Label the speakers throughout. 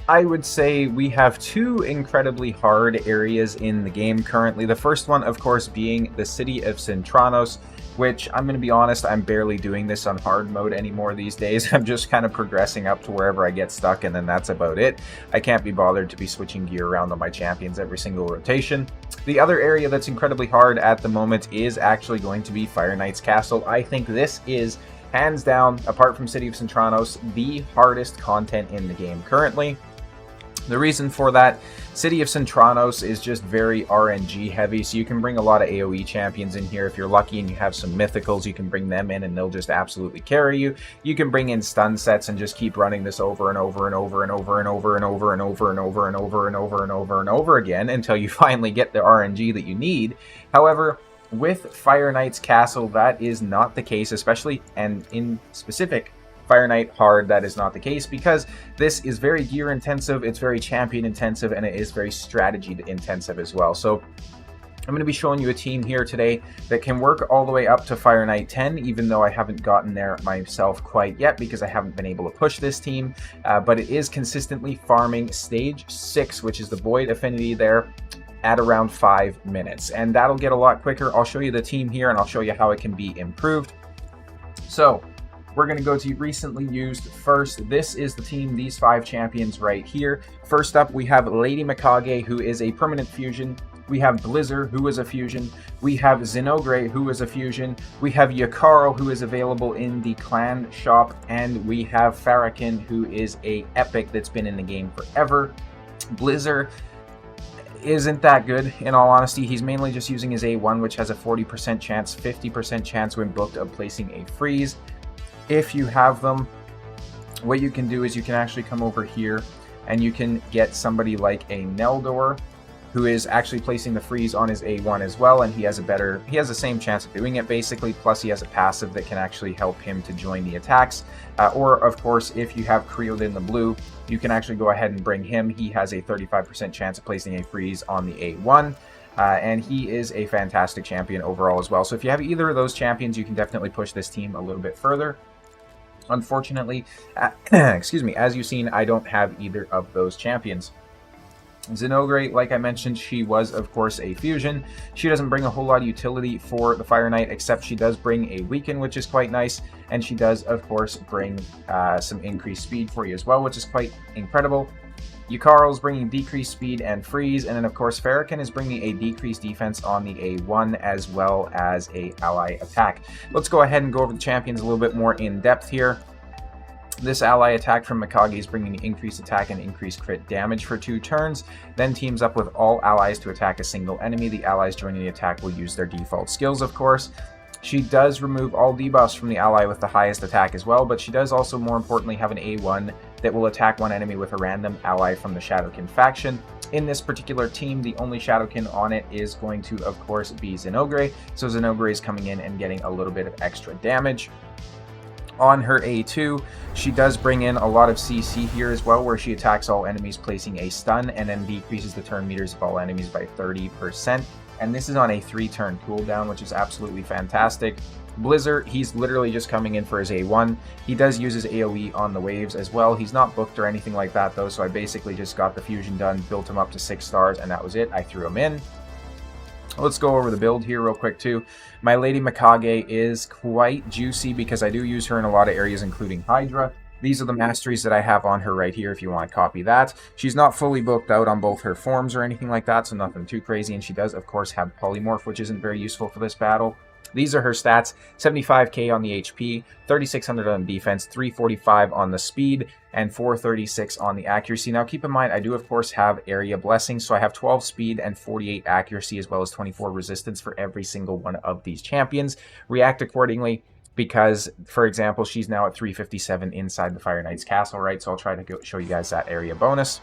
Speaker 1: I would say we have two incredibly hard areas in the game currently. The first one, of course, being the city of Sintranos, which I'm going to be honest, I'm barely doing this on hard mode anymore these days. I'm just kind of progressing up to wherever I get stuck, and then that's about it. I can't be bothered to be switching gear around on my champions every single rotation. The other area that's incredibly hard at the moment is actually going to be FireKnight's castle. I think this is, hands down, apart from City of Sintranos, the hardest content in the game currently. The reason for that, City of Sintranos is just very RNG heavy, so you can bring a lot of AoE champions in here. If you're lucky and you have some mythicals, you can bring them in and they'll just absolutely carry you. You can bring in stun sets and just keep running this over and over and over and over and over and over and over and over and over and over and over and over again until you finally get the RNG that you need. However, with FireKnight's castle, that is not the case, especially and in specific FireKnight hard, that is not the case, because this is very gear intensive, it's very champion intensive, and it is very strategy intensive as well. So I'm going to be showing you a team here today that can work all the way up to FireKnight 10, even though I haven't gotten there myself quite yet because I haven't been able to push this team, but it is consistently farming stage 6, which is the Void Affinity there, at around 5 minutes, and that'll get a lot quicker. I'll show you the team here and I'll show you how it can be improved. So we're going to go to recently used first. This is the team, these 5 champions right here. First up, we have Lady Mikage, who is a permanent fusion. We have Blizzard, who is a fusion. We have Zenogre, who is a fusion. We have Yakarl, who is available in the clan shop. And we have Farrakhan, who is a epic that's been in the game forever. Blizzard isn't that good, in all honesty. He's mainly just using his A1, which has a 40% chance, 50% chance when booked of placing a freeze. If you have them, what you can do is you can actually come over here and you can get somebody like a Neldor, who is actually placing the freeze on his A1 as well, and he has the same chance of doing it basically, plus he has a passive that can actually help him to join the attacks. Or of course, if you have Creeled in the blue, you can actually go ahead and bring him. He has a 35% chance of placing a freeze on the A1. And he is a fantastic champion overall as well. So if you have either of those champions, you can definitely push this team a little bit further. Unfortunately, excuse me, as you've seen, I don't have either of those champions. Zenogre, like I mentioned, she was, of course, a fusion. She doesn't bring a whole lot of utility for the FireKnight, except she does bring a weaken, which is quite nice. And she does, of course, bring some increased speed for you as well, which is quite incredible. Yakarl's bringing decreased speed and freeze, and then of course Farrakhan is bringing a decreased defense on the A1 as well as a ally attack. Let's go ahead and go over the champions a little bit more in depth here. This ally attack from Mikage is bringing increased attack and increased crit damage for 2 turns, then teams up with all allies to attack a single enemy. The allies joining the attack will use their default skills, of course. She does remove all debuffs from the ally with the highest attack as well, but she does also, more importantly, have an A1 that will attack one enemy with a random ally from the Shadowkin faction. In this particular team, the only Shadowkin on it is going to, of course, be Zenogre, so Zenogre is coming in and getting a little bit of extra damage. On her A2, she does bring in a lot of CC here as well, where she attacks all enemies placing a stun and then decreases the turn meters of all enemies by 30%. And this is on a 3-turn cooldown, which is absolutely fantastic. Blizzard, he's literally just coming in for his A1. He does use his AoE on the waves as well. He's not booked or anything like that though, so I basically just got the fusion done, built him up to 6 stars, and that was it. I threw him in. Let's go over the build here real quick too. My Lady Mikage is quite juicy because I do use her in a lot of areas, including Hydra. These are the masteries that I have on her right here if you want to copy that. She's not fully booked out on both her forms or anything like that, so nothing too crazy. And she does, of course, have Polymorph, which isn't very useful for this battle. These are her stats: 75k on the HP, 3600 on defense, 345 on the speed, and 436 on the accuracy. Now keep in mind, I do of course have area blessings, so I have 12 speed and 48 accuracy as well as 24 resistance for every single one of these champions. React accordingly, because, for example, she's now at 357 inside the FireKnight's castle, right? So I'll try to show you guys that area bonus.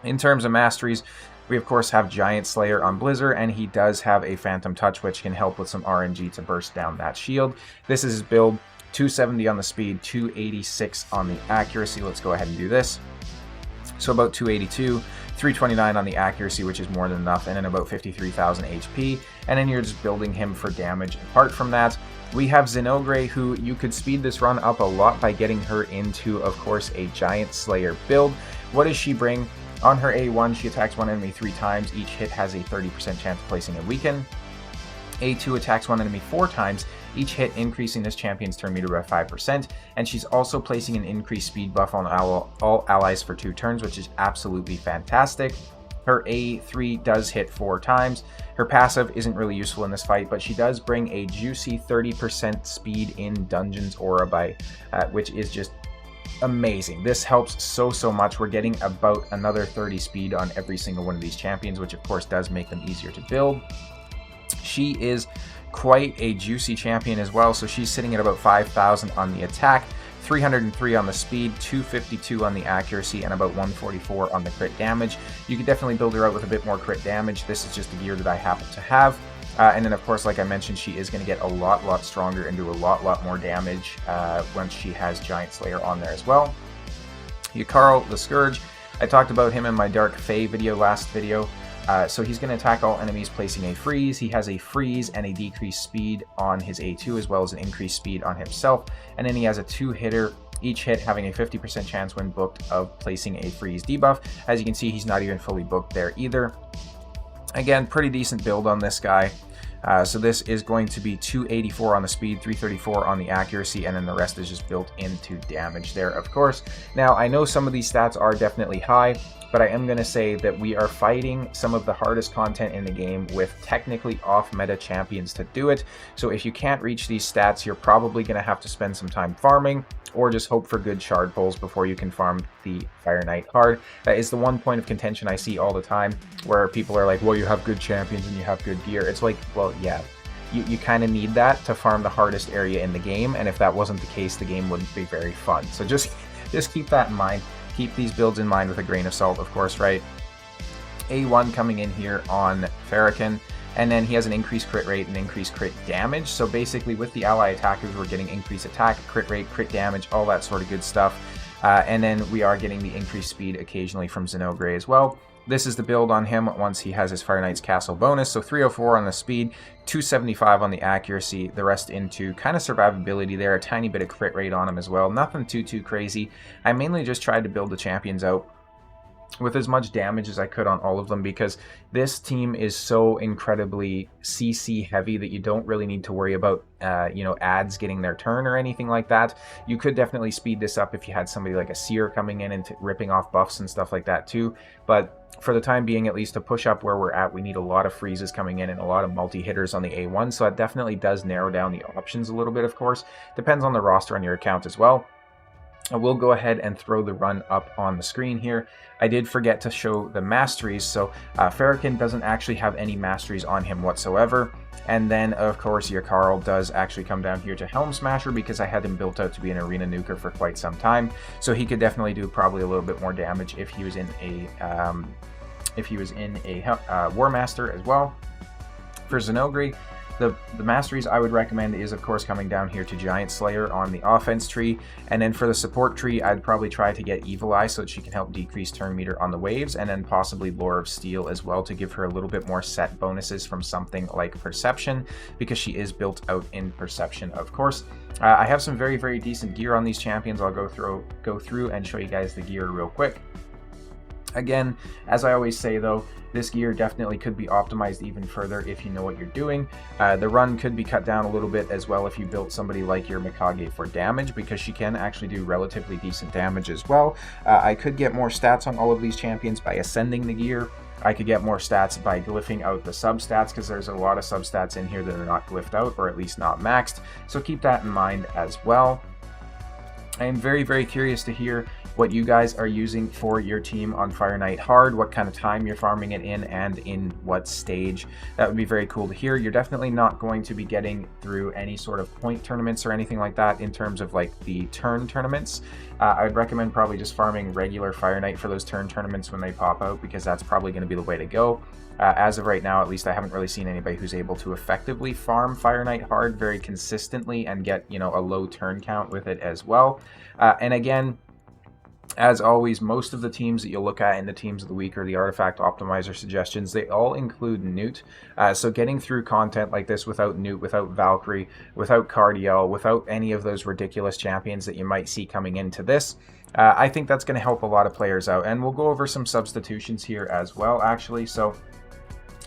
Speaker 1: In terms of masteries, we of course have Giant Slayer on Blizzard, and he does have a Phantom Touch, which can help with some RNG to burst down that shield. This is his build: 270 on the speed, 286 on the accuracy. Let's go ahead and do this. So about 282, 329 on the accuracy, which is more than enough, and then about 53,000 HP, and then you're just building him for damage. Apart from that, we have Zenogre, who you could speed this run up a lot by getting her into, of course, a Giant Slayer build. What does she bring? On her A1, she attacks one enemy 3 times. Each hit has a 30% chance of placing a weaken. A2 attacks one enemy 4 times, each hit increasing this champion's turn meter by 5%, and she's also placing an increased speed buff on all allies for 2 turns, which is absolutely fantastic. Her A3 does hit 4 times. Her passive isn't really useful in this fight, but she does bring a juicy 30% speed in Dungeons Aura by, which is just amazing. This helps so much. We're getting about another 30 speed on every single one of these champions, which of course does make them easier to build. She is quite a juicy champion as well, so she's sitting at about 5,000 on the attack, 303 on the speed, 252 on the accuracy, and about 144 on the crit damage. You could definitely build her out with a bit more crit damage. This is just a gear that I happen to have. And then of course, like I mentioned, she is going to get a lot stronger and do a lot more damage once she has Giant Slayer on there as well. Yakarl the Scourge, I talked about him in my Dark Fae video last video. So he's going to attack all enemies placing a freeze. He has a freeze and a decreased speed on his A2 as well as an increased speed on himself. And then he has a 2-hitter, each hit having a 50% chance when booked of placing a freeze debuff. As you can see, he's not even fully booked there either. Again, pretty decent build on this guy. So this is going to be 284 on the speed, 334 on the accuracy, and then the rest is just built into damage there, of course. Now, I know some of these stats are definitely high, but I am going to say that we are fighting some of the hardest content in the game with technically off-meta champions to do it. So if you can't reach these stats, you're probably going to have to spend some time farming, or just hope for good shard pulls before you can farm the FireKnight hard. That is the one point of contention I see all the time, where people are like, well, you have good champions and you have good gear. It's like, well, yeah, you kind of need that to farm the hardest area in the game, and if that wasn't the case, the game wouldn't be very fun. So just keep that in mind. Keep these builds in mind with a grain of salt, of course, right? A1 coming in here on Farrakhan, and then he has an increased crit rate and increased crit damage. So basically with the ally attackers, we're getting increased attack, crit rate, crit damage, all that sort of good stuff. And then we are getting the increased speed occasionally from Zenogre as well. This is the build on him once he has his FireKnight's Castle bonus. So 304 on the speed, 275 on the accuracy, the rest into kind of survivability there, a tiny bit of crit rate on him as well. Nothing too crazy. I mainly just tried to build the champions out with as much damage as I could on all of them, because this team is so incredibly CC heavy that you don't really need to worry about ads getting their turn or anything like that. You could definitely speed this up if you had somebody like a Seer coming in and ripping off buffs and stuff like that too, but for the time being, at least to push up where we're at, we need a lot of freezes coming in and a lot of multi-hitters on the A1, so that definitely does narrow down the options a little bit, of course. Depends on the roster on your account as well. I will go ahead and throw the run up on the screen here. I did forget to show the masteries, so Farrakhan doesn't actually have any masteries on him whatsoever. And then, of course, Yakarl does actually come down here to Helm Smasher because I had him built out to be an arena nuker for quite some time. So he could definitely do probably a little bit more damage if he was in a War Master as well. For Zenogre, the masteries I would recommend is, of course, coming down here to Giant Slayer on the offense tree. And then for the support tree, I'd probably try to get Evil Eye so that she can help decrease turn meter on the waves, and then possibly Lore of Steel as well to give her a little bit more set bonuses from something like Perception, because she is built out in Perception, of course. I have some very decent gear on these champions. I'll go through and show you guys the gear real quick. Again, as I always say though, this gear definitely could be optimized even further if you know what you're doing. The run could be cut down a little bit as well if you built somebody like your Mikage for damage, because she can actually do relatively decent damage as well. I could get more stats on all of these champions by ascending the gear. I could get more stats by glyphing out the substats, because there's a lot of substats in here that are not glyphed out, or at least not maxed. So keep that in mind as well. I am very curious to hear what you guys are using for your team on FireKnight Hard, what kind of time you're farming it in, and in what stage. That would be very cool to hear. You're definitely not going to be getting through any sort of point tournaments or anything like that in terms of like the turn tournaments. I would recommend probably just farming regular FireKnight for those turn tournaments when they pop out, because that's probably going to be the way to go. As of right now, at least, I haven't really seen anybody who's able to effectively farm FireKnight Hard very consistently and get, a low turn count with it as well. And again, as always, most of the teams that you'll look at in the Teams of the Week or the Artifact Optimizer suggestions, they all include Gnut. So getting through content like this without Gnut, without Valkyrie, without Cardiel, without any of those ridiculous champions that you might see coming into this, I think that's going to help a lot of players out. And we'll go over some substitutions here as well, actually. So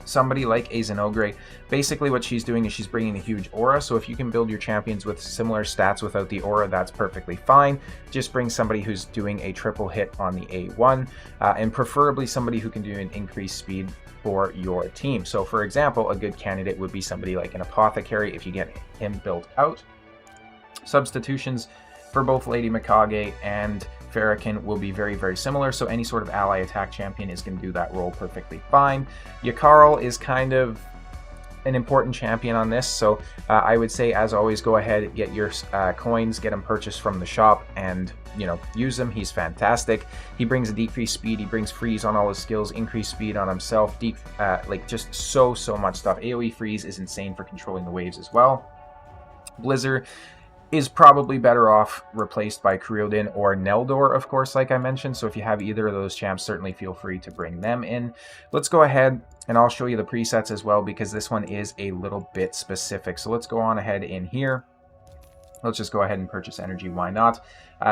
Speaker 1: somebody like a Zenogre, basically what she's doing is she's bringing a huge aura. So if you can build your champions with similar stats without the aura, that's perfectly fine. Just bring somebody who's doing a triple hit on the A1, and preferably somebody who can do an increased speed for your team. So for example, a good candidate would be somebody like an Apothecary if you get him built out. Substitutions for both Lady Mikage and Farrakhan will be very, very similar, so any sort of ally attack champion is going to do that role perfectly fine. Yakarl is kind of an important champion on this, so I would say, as always, go ahead, get your coins, get them purchased from the shop, and use them. He's fantastic. He brings a decreased speed, he brings freeze on all his skills, increased speed on himself, like just so much stuff. AoE freeze is insane for controlling the waves as well. Blizzard is probably better off replaced by Kuriodin or Neldor, of course, like I mentioned. So if you have either of those champs, certainly feel free to bring them in. Let's go ahead and I'll show you the presets as well, because this one is a little bit specific. So let's go on ahead in here. Let's just go ahead and purchase energy. Why not?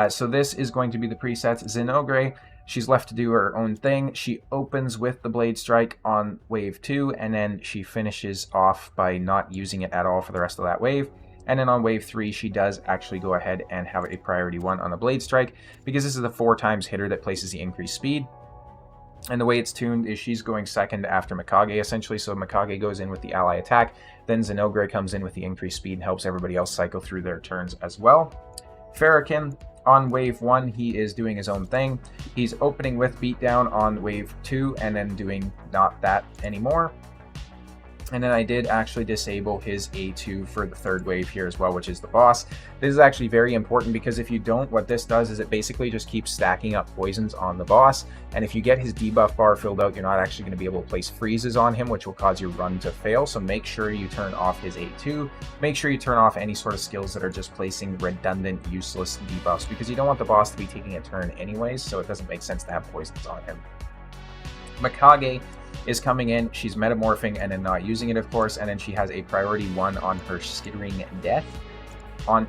Speaker 1: So this is going to be the presets. Zenogre, she's left to do her own thing. She opens with the Blade Strike on wave 2, and then she finishes off by not using it at all for the rest of that wave. And then on wave 3, she does actually go ahead and have a priority 1 on the Blade Strike, because this is the 4 times hitter that places the increased speed. And the way it's tuned is she's going second after Mikage, essentially. So Mikage goes in with the ally attack, then Zenogre comes in with the increased speed and helps everybody else cycle through their turns as well. Farrakhan, on wave 1, he is doing his own thing. He's opening with beatdown on wave 2, and then doing not that anymore. And then I did actually disable his A2 for the 3rd wave here as well, which is the boss. This is actually very important, because if you don't, what this does is it basically just keeps stacking up poisons on the boss. And if you get his debuff bar filled out, you're not actually going to be able to place freezes on him, which will cause your run to fail. So make sure you turn off his A2. Make sure you turn off any sort of skills that are just placing redundant, useless debuffs, because you don't want the boss to be taking a turn anyways, so it doesn't make sense to have poisons on him. Mikage is coming in, she's metamorphing and then not using it, of course, and then she has a priority 1 on her Skittering Death. On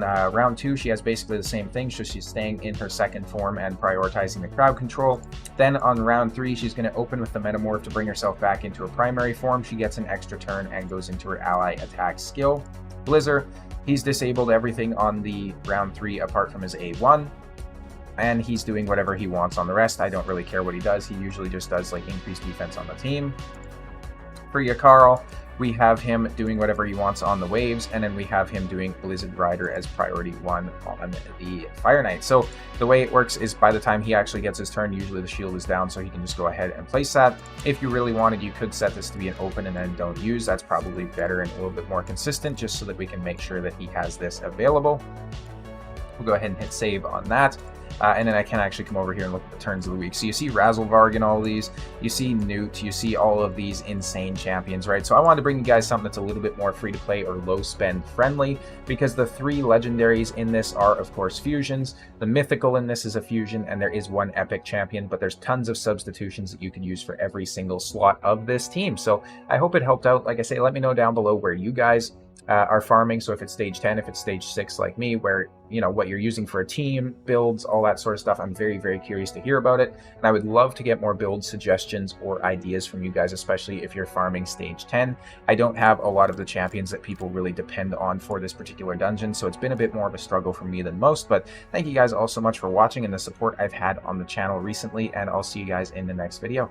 Speaker 1: round 2, she has basically the same thing, so she's staying in her 2nd form and prioritizing the crowd control. Then on round 3, she's going to open with the metamorph to bring herself back into her primary form. She gets an extra turn and goes into her ally attack skill. Blizzard, he's disabled everything on the round 3 apart from his A1. And he's doing whatever he wants on the rest. I don't really care what he does. He usually just does like increased defense on the team. For Yakarl, we have him doing whatever he wants on the waves, and then we have him doing Blizzard Rider as priority 1 on the FireKnight. So the way it works is by the time he actually gets his turn, usually the shield is down, so he can just go ahead and place that. If you really wanted, you could set this to be an open and then don't use. That's probably better and a little bit more consistent, just so that we can make sure that he has this available. We'll go ahead and hit save on that. And then I can actually come over here and look at the turns of the week. So you see Razzlevarg in all these, you see Gnut, you see all of these insane champions, right? So I wanted to bring you guys something that's a little bit more free to play or low spend friendly, because the 3 legendaries in this are, of course, fusions. The mythical in this is a fusion, and there is 1 epic champion, but there's tons of substitutions that you can use for every single slot of this team. So I hope it helped out. Like I say, let me know down below where you guys are farming. So if it's stage 10, if it's stage 6 like me, where what you're using for a team, builds, all that sort of stuff, I'm very, very curious to hear about it. And I would love to get more build suggestions or ideas from you guys, especially if you're farming stage 10. I don't have a lot of the champions that people really depend on for this particular dungeon, so it's been a bit more of a struggle for me than most. But thank you guys all so much for watching and the support I've had on the channel recently, and I'll see you guys in the next video.